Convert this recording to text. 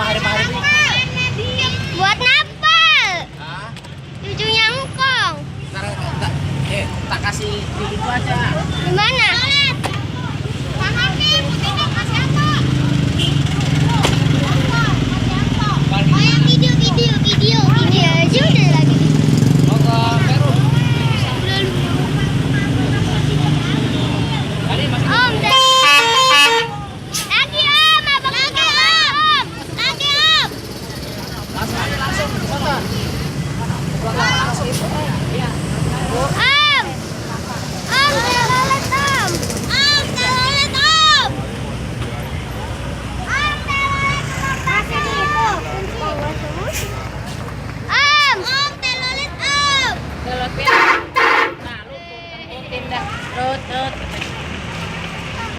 mahari-mahari ini. Buat napal. Hah? Cucunya engkong. Sekarang tak kasih di itu aja. Di mana? Oh yang video aja udah lagi. Monggo, Peru. Udah lupa. Kali masih Om, lagi om, abang lagi om, lagi om. langsung foto. Langsung.